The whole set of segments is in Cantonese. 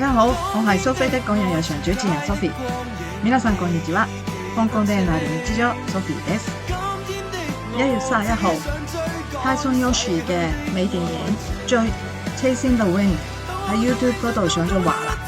大家好，我係蘇菲的個人日常主持人 Sophie。皆さんこんにちは。香港で那日常 Sophie です。1月31號，泰森優樹嘅微電影《追 Chasing the Wind》喺 YouTube 嗰度上咗畫啦。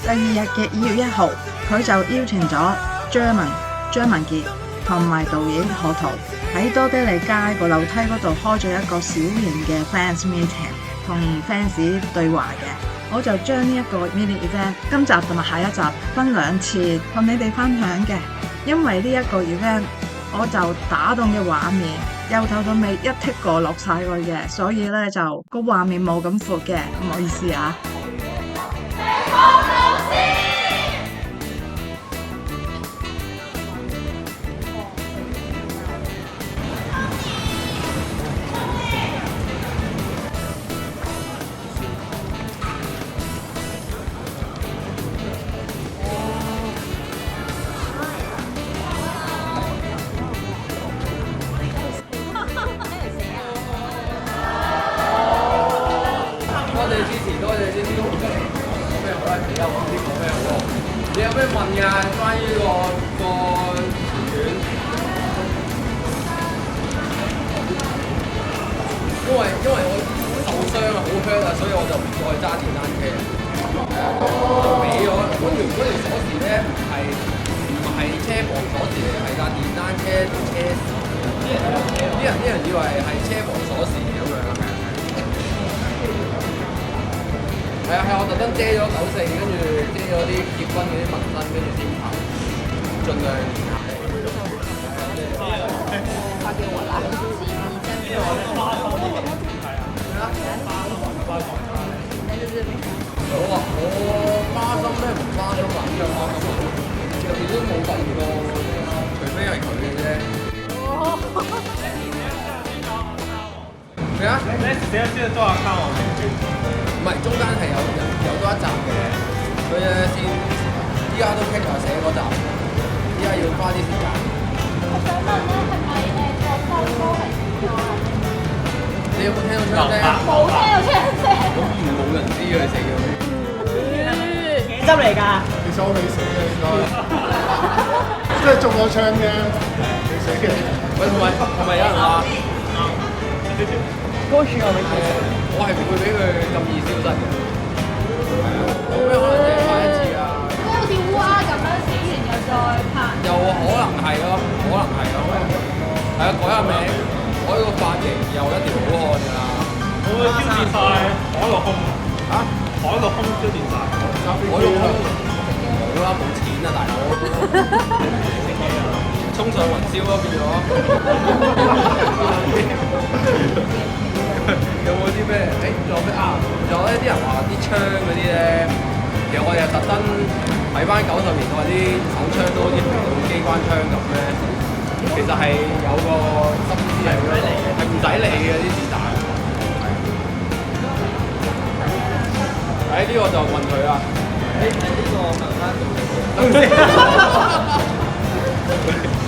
第二日嘅2月1號，佢就邀請咗張文傑同埋導演何圖喺多爹利街個樓梯嗰度開咗一個小型嘅 fans meeting， 同 fans 對話嘅。我就將呢一個 mini event 今集同埋下一集分兩次同你哋分享嘅，因為呢一個 event 我就打動嘅畫面由頭到尾一剔過落晒去嘅，所以咧就個畫面冇咁闊嘅，唔好意思啊。你有咩問㗎？關於個前傳，因為我受傷啊，好 hurt 啊，所以我就唔再揸電單車。就俾咗嗰條鎖匙咧，唔係車房鎖匙嚟，係架電單車車匙。啲人以為係車房鎖匙咁樣。係啊，我特登遮咗94，跟住遮咗啲結婚嗰啲紋身，跟住先拍，盡量發給我啦，我花心咩唔花心啊？邊有花心啊？入邊都冇第二個，除非係佢嘅啫。咩啊？你要記得多少看我？唔係，中間係有多一集嘅，所以咧先依家都傾下寫嗰集，依家要花啲時間。我想問咧，係咪個收歌係點㗎？你有冇聽到槍聲？冇聽到槍聲。咁冇人知佢死咗咩？茄汁嚟㗎，其實我未死嘅應該，即係中咗槍啫，未死嘅。喂，同埋有人話，歌曲我未聽。我係唔會俾佢咁易消失嘅。係啊，有咩可能即係下一次啊？即係好似烏鴉咁樣死完又再拍。又可能係咯，係啊，改下名，改個髮型，又一條好漢㗎啦。我會挑戰晒海陸空嚇？海陸空挑戰晒。海陸空冇啦，冇錢啊，大佬。衝上雲霄咯，變咗。有冇啲咩？仲有咩啊？仲有呢啲人話啲槍嗰啲咧，其實我哋特登睇翻90年代啲手槍都好似唔到機關槍咁咧，其實係有個心思係唔使理嘅啲子彈。呢個就問佢啦。呢個問翻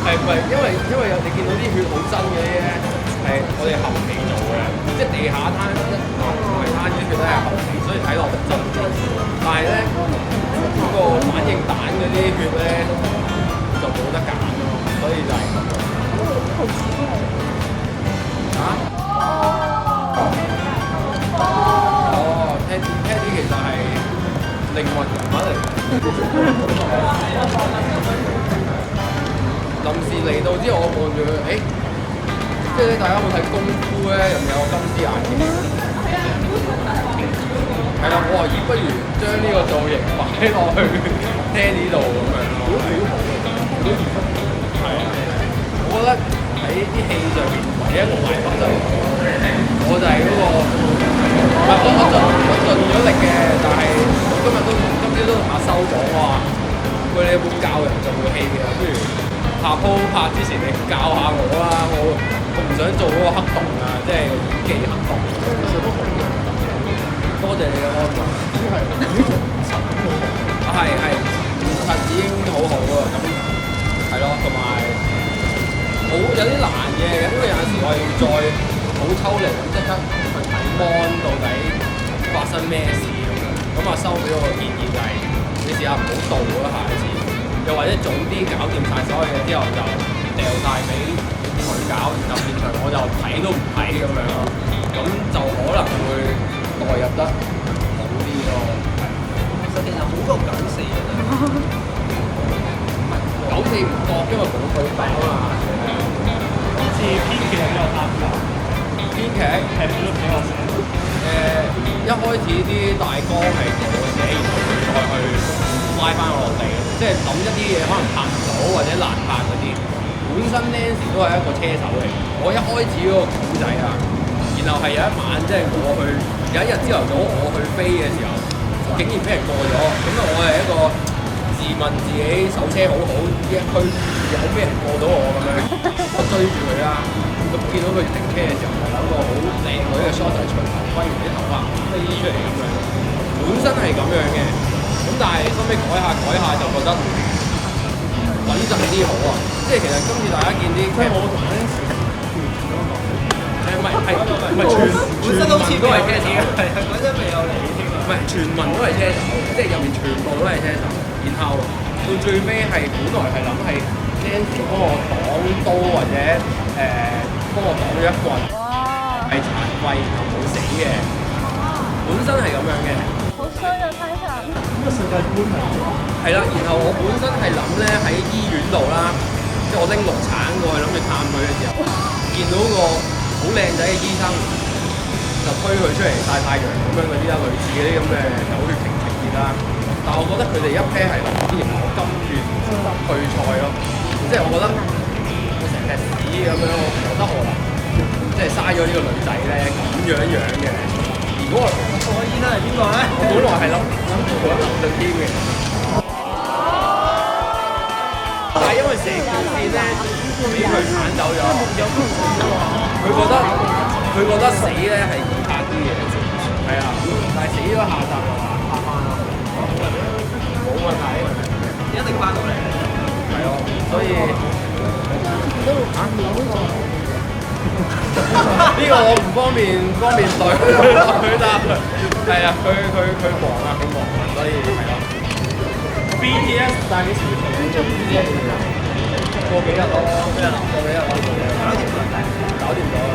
係唔係因為你見到啲血好真嘅啲咧，係我哋後期做嘅，即係地下攤啲血咧係後期，所以睇落真啲。但係咧嗰個反應彈嗰啲血咧就冇得揀咯，所以就係咁樣。嚇？哦，Teddy 其實係靈魂人物嚟嘅。臨時嚟到之後，我望住佢，即係大家有冇睇功夫咧？入面有個金絲眼嘅。係啦，我話咦，不如將呢個造型擺落去 Teddy 度咁樣咯。係啊，我覺得喺啲戲上面唯一一個賣法就係我就係嗰個，我盡咗力嘅，但係今朝都同阿修講話，喂，你有冇教人做戲嘅？不如下鋪拍之前你教下我啦，我唔想做嗰個黑洞啊，即係演技黑洞。多謝你嘅安慰。係現實已經好好啊，咁係咯，同埋好有啲難嘅，因為有陣時我要再好抽離咁即刻去睇 mon 到底發生咩事咁樣。咁阿修俾我個建議就係、你試下唔好到咯，下一次，又或者早啲搞掂晒所有嘢之後就掉晒俾佢搞，然後現場我就睇都唔睇咁樣咯，咁就可能會代入得好啲咯。其實好過94嘅啫。94唔覺，因為冇對白啊嘛。好似編劇比較擔心，編劇係都比較寫。一開始啲大綱係我寫，然後再去拉翻我落地，即係諗一啲嘢可能拍唔到或者難拍嗰啲。本身 Nancy 都係一個車手嚟，我一開始嗰個古仔啊，然後係有一晚即係我去有一日朝頭早我去飛嘅時候，竟然俾人過咗，咁啊我係一個自問自己手車好好，呢一區有咩人過到我咁樣，我追住佢啦，咁見到佢停車嘅時候，有個好靚女嘅 shot 就係長頭揮完啲頭髮飛出嚟咁樣，本身係咁樣嘅，咁但係後尾改下就覺得穩陣啲好啊，即係其實今次大家見啲，即係我同 Nancy 唔係本身好似都係車手，係啊，嗰陣未有你添啊。唔係全民都係車手，即係入面全部都係車手。然後到最尾係本來係諗係 Nancy 幫我擋刀或者幫我擋咗一棍，係殘廢然後冇死嘅，本身係咁樣嘅。好衰啊，Tyson！咁個世界觀係係啦，然後我本身係諗咧喺醫院度啦，即係我拎綠橙過去諗住探佢嘅時候，見到個好靚仔嘅醫生，就推佢出嚟曬太陽咁樣嗰啲啦，類似嗰啲咁嘅狗血情節啦。但係我覺得佢哋一 pair 係諗啲人攞金券退賽咯，即係我覺得佢成隻屎咁樣，我覺得何能即係嘥咗呢個女仔咧咁樣嘅。如果我醫生係邊個咧？我本來係諗住佢行進添嘅。但係因為成條線咧俾佢鏟走咗，佢覺得死咧係易拍啲嘅，係啊，但係死咗下集就難拍翻咯，冇問題，一定翻到嚟。係咯，所以呢個我唔方便對佢答，係啊，佢忙啊，所以係咯。BTS 但係幾時會停做 BTS？過幾日咯，搞掂咗啦，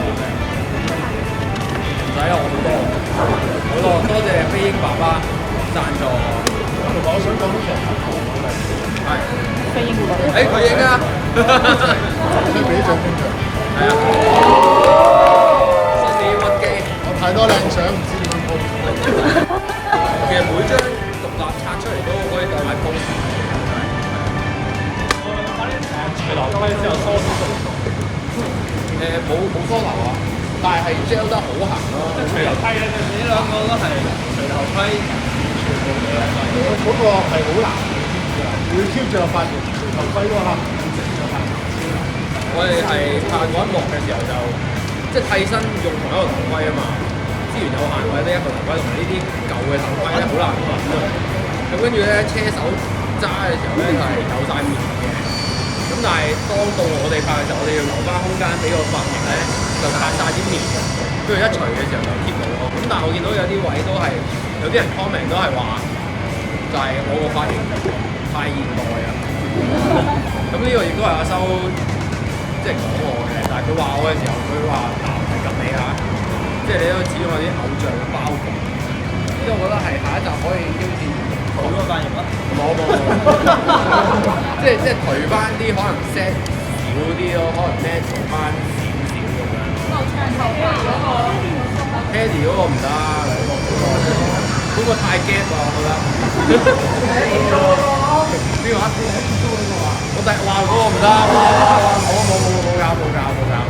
唔使啦，我好多，多謝飛鷹爸爸贊助。同埋我想講呢個係飛鷹佢鷹啊，即係俾獎邊場。係啊，新年屈機，我太多靚相，唔知點樣 po。其實每張獨立拆出嚟都可以當埋 post。除留低之後梳絲做唔做？冇梳頭啊，但係 gel 得好行咯。即係除留低咧，呢兩個都係除頭盔，全部嘅。嗰個係好難嘅，要 keep 住個髮型，除頭盔嗰下唔整個髮型。我哋係拍嗰一幕嘅時候就即係替身用同一個頭盔啊嘛，資源有限，或者呢一個頭盔同埋呢啲舊嘅頭盔咧好難揾啊。咁跟住咧車手揸嘅時候咧就係有晒面嘅。咁但係當到我哋拍嘅時候，我哋要留翻空間俾個髮型咧，就拍晒啲面，跟住一除嘅時候就 keep 到咯。咁但係我見到有啲位都係有啲人 comment 都係話，就係我個髮型太現代啊。咁呢個亦都係阿修即係講我嘅，但係佢話我嘅時候，佢話嗱唔係及你嚇，即係你都始終有啲偶像嘅包袱。即係我覺得係下一集可以挑戰。好個髮型啊！冇，即係頹翻啲，可能 set 少啲咯，可能 natural 翻少咁樣。Paddy 嗰個唔得，嗰個太 gap 啊，我覺得。邊個啊？我第話嗰個唔得，冇搞，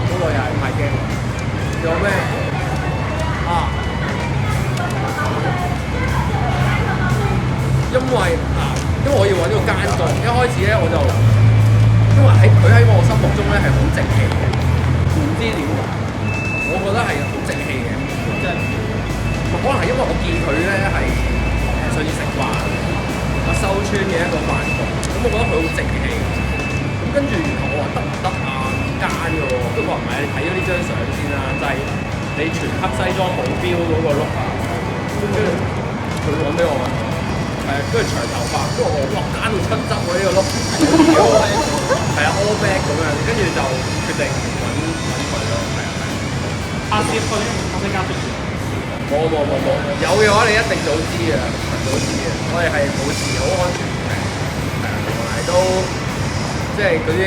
嗰個又係太 gap。仲有咩？啊！因為我要揾呢個奸角，一開始咧我就因為佢喺我心目中咧係好正氣嘅，唔知點解，我覺得係好正氣嘅，即係可能係因為我見佢咧係上次食飯阿修村嘅一個飯局，咁我覺得佢好正氣，咁跟住然後我話得唔得啊？奸嘅喎，佢話唔係，你睇咗呢張相先啦，就係你全黑西裝冇標嗰個 look 啊，跟住。佢揾俾我，跟住長頭髮，跟住我哇奸到出汁喎呢個碌，係啊 all back 咁樣，跟住就決定揾佢咯，係啊。阿師傅呢？阿師家屬冇，有嘅話你一定早知嘅，早知嘅。我哋係保持好安全嘅，係啊，同埋都即係嗰啲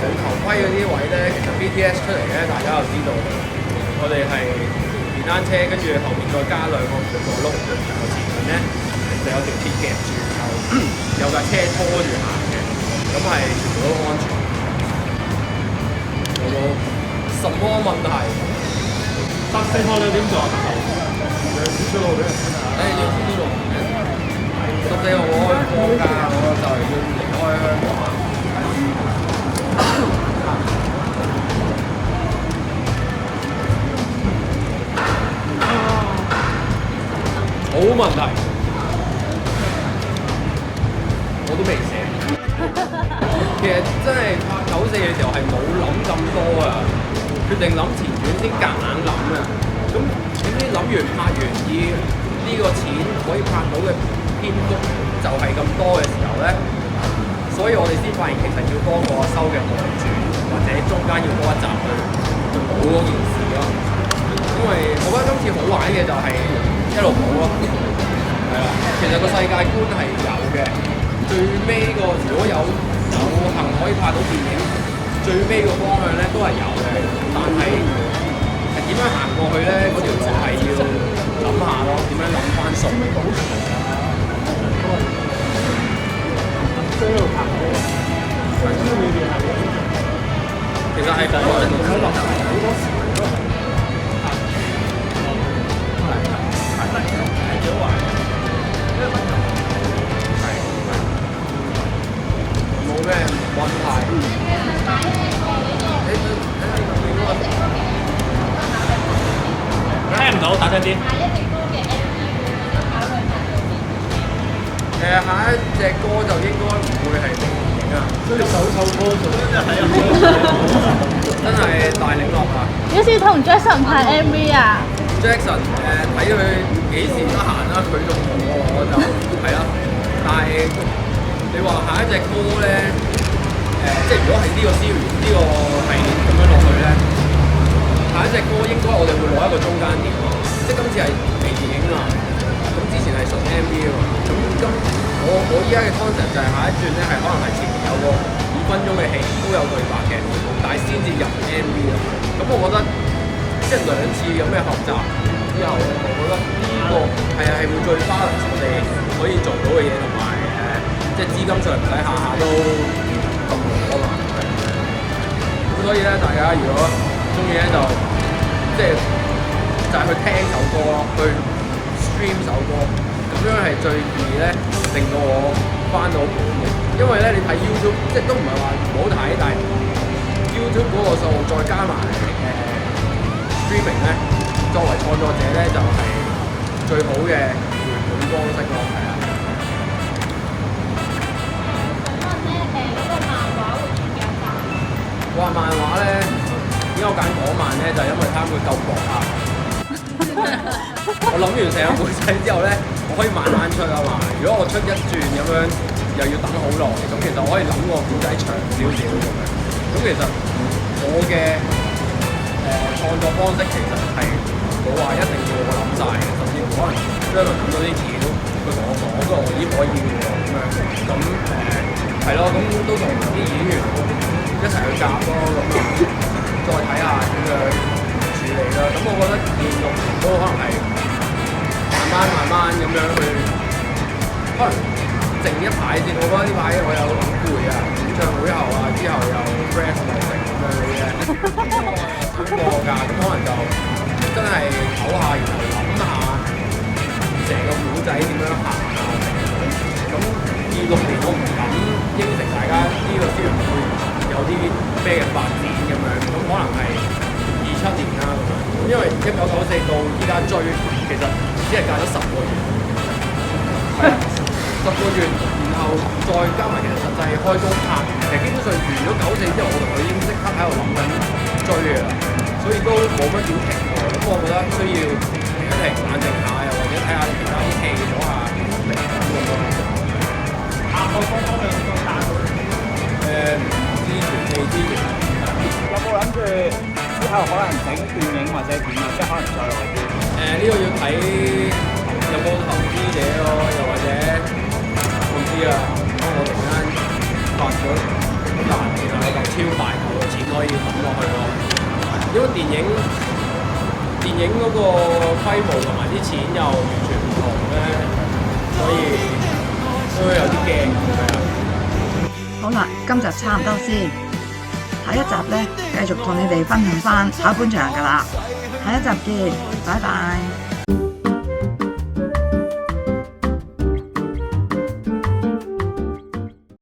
冇頭盔嗰啲位咧，其實 BTS 出嚟咧，大家就知道我哋係電單車，跟住後面再加兩個轆，然後前面咧就有條鐵夾住，然後有架車拖住行嘅，咁係全部都安全，冇什麼問題。14號你點做啊？出路俾人睇下。你知道14號我放假，我就要離開香港。冇問題，我都未寫。其實真係拍94嘅時候係冇諗咁多啊，決定諗前傳先夾硬諗啊。咁點知諗完拍完以呢個錢可以拍到嘅篇幅就係咁多嘅時候咧，所以我哋先發現其實要多個收嘅外傳，或者中間要多一集去補嗰件事咯。因為我覺得今次好玩嘅就係一路補咯，係啦。其實個世界觀係有嘅，最尾個如果有幸可以拍到電影，最尾個方向咧都係有嘅，但係點樣行過去咧？嗰條路係要諗下咯，點樣諗翻數？其實係講冇咩問題。聽唔到，打聲啲。下一隻歌就應該唔會係電影啊，所以首歌做真係大領落啊！幾時同 Jackson 拍 MV 啊 Jackson 睇佢幾時得閒啦，佢仲我就係啦。但係你話下一隻歌咧，即係如果係呢個 series 呢個系列咁樣落去咧，下一隻歌應該我哋會攞一個中間點咯，即係今次係微電影啊，咁之前係純 MV 啊嘛，咁我依家嘅 concept 就係下一轉咧係可能係前面有個5分鐘嘅戲都有對白嘅，但係先至入 MV 啊，咁我覺得即係兩次咁嘅學習之後，我覺得呢個係會最 balance 我哋可以做到嘅嘢，同埋即係資金上唔使下下都咁攞嘛，咁所以咧大家如果中意咧就即係就係去聽首歌咯，去 stream 首歌，咁樣係最易咧令到我翻到本嘅。因為咧你睇 YouTube 即係都唔係話唔好睇，但係 YouTube 嗰個數再加埋streaming 咧，作為創作者咧就係最好嘅回本方式咯，係啊。畫漫畫咧，點解我揀港漫咧？就係因為貪佢夠薄啊！我諗完成個故仔之後咧，我可以慢慢出啊嘛。如果我出一轉咁樣，又要等好耐，咁其實我可以諗個故仔長少少咁樣。咁其實我嘅創作方式其實係冇話一定要我諗晒嘅，甚至乎可能將來諗到啲橋，佢同我講，我都咦可以喎咁樣。咁係咯，咁都同啲演員一齊去夾咯，咁再睇下點樣處理啦。咁我覺得連續都可能係慢慢咁樣去，可能靜一排先。我覺得呢排我有好攰啊，演唱會後啊，之後又 rest 又成咁樣嗰啲咧，咁放個假，咁可能就真係唞下，然後諗下成個古仔點樣行啊。咁26年我唔敢應承大家呢個先會有啲咩嘅發展咁樣，咁可能係27年啦咁樣。因為1994到依家追，其實只係隔咗10個月，係啊，10個月，然後再加埋其實實際開工拍，其實基本上完咗94之後，我同佢已經即刻喺度諗緊追嘅啦，所以都冇乜點停過。咁我覺得需要停一停，冷靜下，又或者者睇下其他啲戲咗下靈感咁咯。我方方面都單。唔知未知嘅。有冇諗住之後可能整電影或者點啊？即係可能再耐啲。呢個要睇有冇投資者咯，又或者唔知啊。我突然間發咗咁難嘅，有嚿超大嚿嘅錢可以抌落去咯。因為電影嗰個規模同埋啲錢又完全唔同咧，所以都有啲驚係啊。好啦，今集差唔多先，下一集咧繼續同你哋分享翻下半場㗎啦，下一集見，拜拜。